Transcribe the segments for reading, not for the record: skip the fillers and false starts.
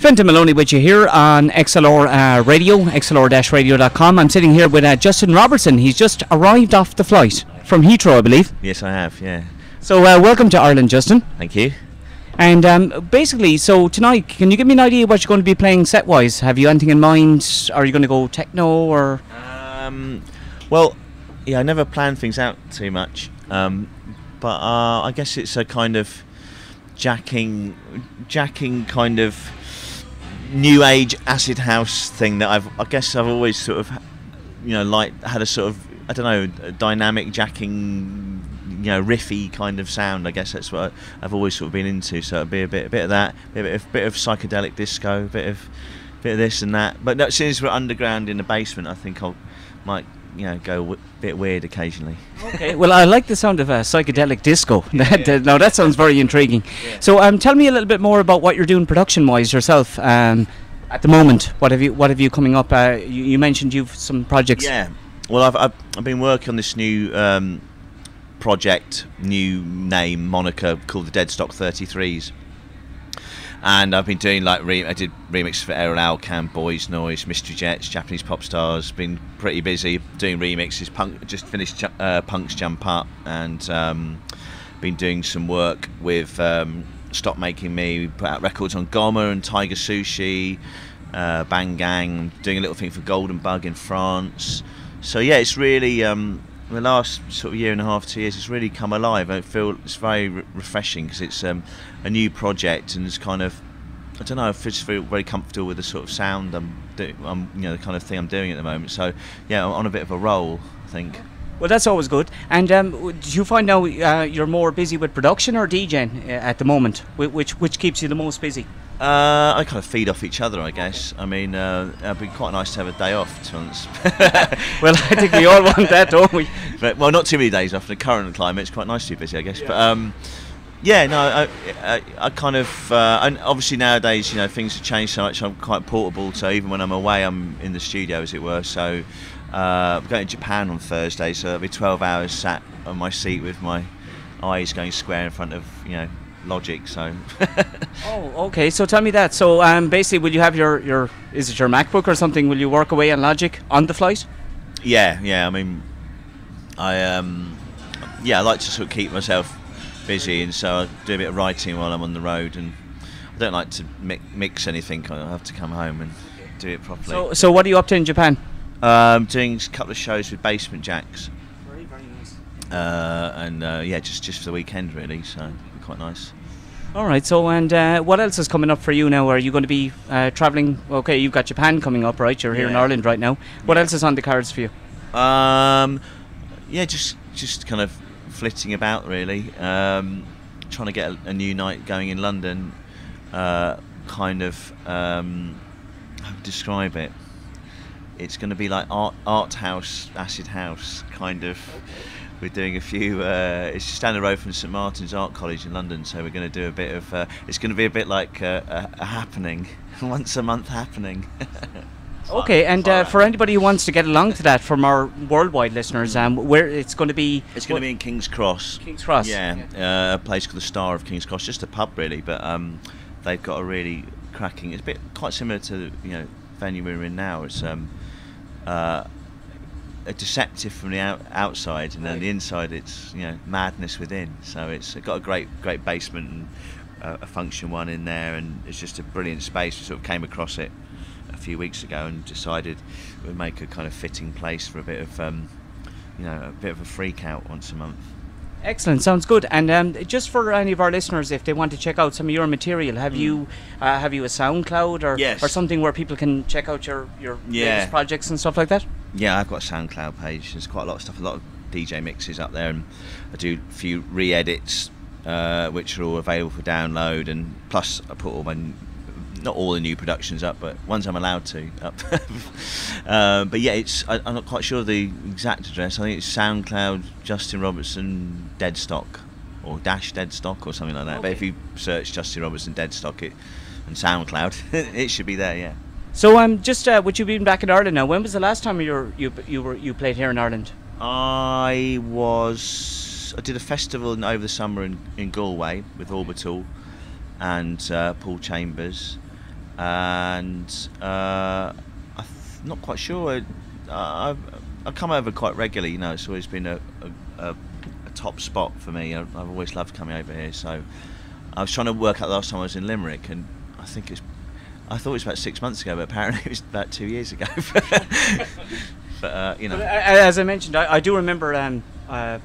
Fintan Moloney with you here on XLR-Radio, XLR-Radio.com. I'm sitting here with Justin Robertson. He's just arrived off the flight from Heathrow, I believe. Yes, I have, yeah. So welcome to Ireland, Justin. Thank you. And basically, so tonight, can you give me an idea what you're going to be playing set-wise? Have you anything in mind? Are you going to go techno or...? Well, yeah, I never plan things out too much. But I guess it's a kind of jacking kind of new age acid house thing that I guess I've always sort of, had a sort of, I don't know, a dynamic jacking, riffy kind of sound. I guess that's what I've always sort of been into. So it'll be a bit of that, bit of psychedelic disco, bit of this and that. But no, since we're underground in the basement, I think might go a bit weird occasionally. Okay. Well, I like the sound of psychedelic disco. Now that sounds very intriguing. Yeah. So tell me a little bit more about what you're doing production-wise yourself at the moment. What have you coming up? You mentioned you've some projects. Yeah. Well, I've been working on this new project, new name, moniker called the Deadstock 33s. And I've been doing I did remixes for Errol Alcan, Boys Noise, Mystery Jets, Japanese pop stars. Been pretty busy doing remixes. Just finished Punk's Jump Up, and been doing some work with Stop Making Me. We put out records on Goma and Tiger Sushi, Bang Gang. Doing a little thing for Golden Bug in France. So yeah, it's really the last sort of year and a half, 2 years, it's really come alive. I feel it's very refreshing because it's a new project, and it's kind of, I don't know, I just feel very comfortable with the sort of sound I'm the kind of thing I'm doing at the moment. So yeah, I'm on a bit of a roll, I think. Well, that's always good. And do you find now you're more busy with production or DJing at the moment? Which keeps you the most busy? I kind of feed off each other, I guess. I mean, it'd be quite nice to have a day off, to be honest. Well, I think we all want that, don't we? But, well, not too many days off. In the current climate, it's quite nice to be busy, I guess. Yeah. But yeah, no, I kind of, and obviously nowadays, things have changed so much. I'm quite portable, so even when I'm away, I'm in the studio, as it were. So I'm going to Japan on Thursday, so that'll be 12 hours sat on my seat with my eyes going square in front of, Logic. So Oh, okay, so tell me that. So basically, will you have your is it your MacBook or something? Will you work away on Logic on the flight? Yeah, I mean, I like to sort of keep myself busy, and so I do a bit of writing while I'm on the road, and I don't like to mix anything. I have to come home and do it properly. So what are you up to in Japan? Doing a couple of shows with Basement Jacks. Very nice. And just for the weekend really, so it'll be quite nice. All right, so and what else is coming up for you now? Are you going to be travelling? Okay, you've got Japan coming up, right? You're here in Ireland right now. What else is on the cards for you? Just kind of flitting about really. Trying to get a new night going in London. How to describe it? It's going to be like art house, acid house, kind of. We're doing a few. It's just down the road from St Martin's Art College in London, so we're going to do a bit of. It's going to be a bit like a happening, once a month happening. Okay, and for anybody who wants to get along to that, from our worldwide listeners, where it's going to be? It's going to be in King's Cross. King's Cross. Yeah, a place called the Star of King's Cross, just a pub really, but they've got a really cracking. It's a bit quite similar to the venue we're in now. It's deceptive from the outside, and then the inside it's madness within. So it's got a great basement and a function one in there, and it's just a brilliant space. We sort of came across it a few weeks ago and decided we'd make a kind of fitting place for a bit of a bit of a freak out once a month. Excellent, sounds good. And just for any of our listeners, if they want to check out some of your material, have you a SoundCloud or something where people can check out your latest projects and stuff like that? Yeah, I've got a SoundCloud page. There's quite a lot of stuff, a lot of DJ mixes up there, and I do a few re-edits which are all available for download, and plus I put not all the new productions up, but ones I'm allowed to up. But yeah, I'm not quite sure the exact address. I think it's SoundCloud Justin Robertson Deadstock, or Deadstock or something like that. Okay. But if you search Justin Robertson Deadstock and SoundCloud, it should be there. Yeah. So would you be back in Ireland now? When was the last time you played here in Ireland? I did a festival over the summer in Galway with Orbital and Paul Chambers. and I'm not quite sure. I come over quite regularly. You know, it's always been a top spot for me. I've always loved coming over here. So I was trying to work out the last time I was in Limerick, and I thought it was about 6 months ago, but apparently it was about 2 years ago. But you know, as I mentioned, I do remember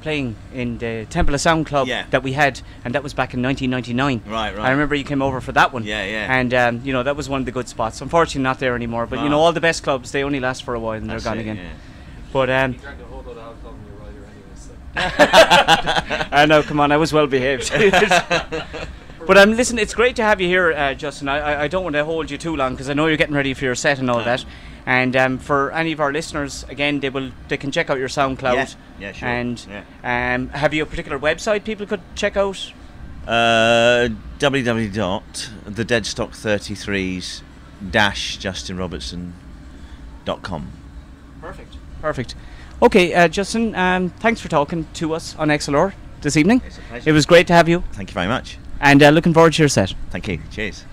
playing in the Temple of Sound Club that we had, and that was back in 1999. Right. I remember you came over for that one. Yeah. And you know, that was one of the good spots. Unfortunately, not there anymore. But you know, all the best clubs, they only last for a while and they're gone again. Yeah. But You drank a whole lot of alcohol when you were rider anyway, so. I know. Come on, I was well behaved. But listen, it's great to have you here, Justin. I don't want to hold you too long because I know you're getting ready for your set and all that. And for any of our listeners, again, they can check out your SoundCloud. Yeah, sure. And have you a particular website people could check out? www.thedeadstock33s-justinrobertson.com. Perfect. Okay, Justin, thanks for talking to us on XLR this evening. It's a pleasure. It was great to have you. Thank you very much. And looking forward to your set. Thank you. Cheers.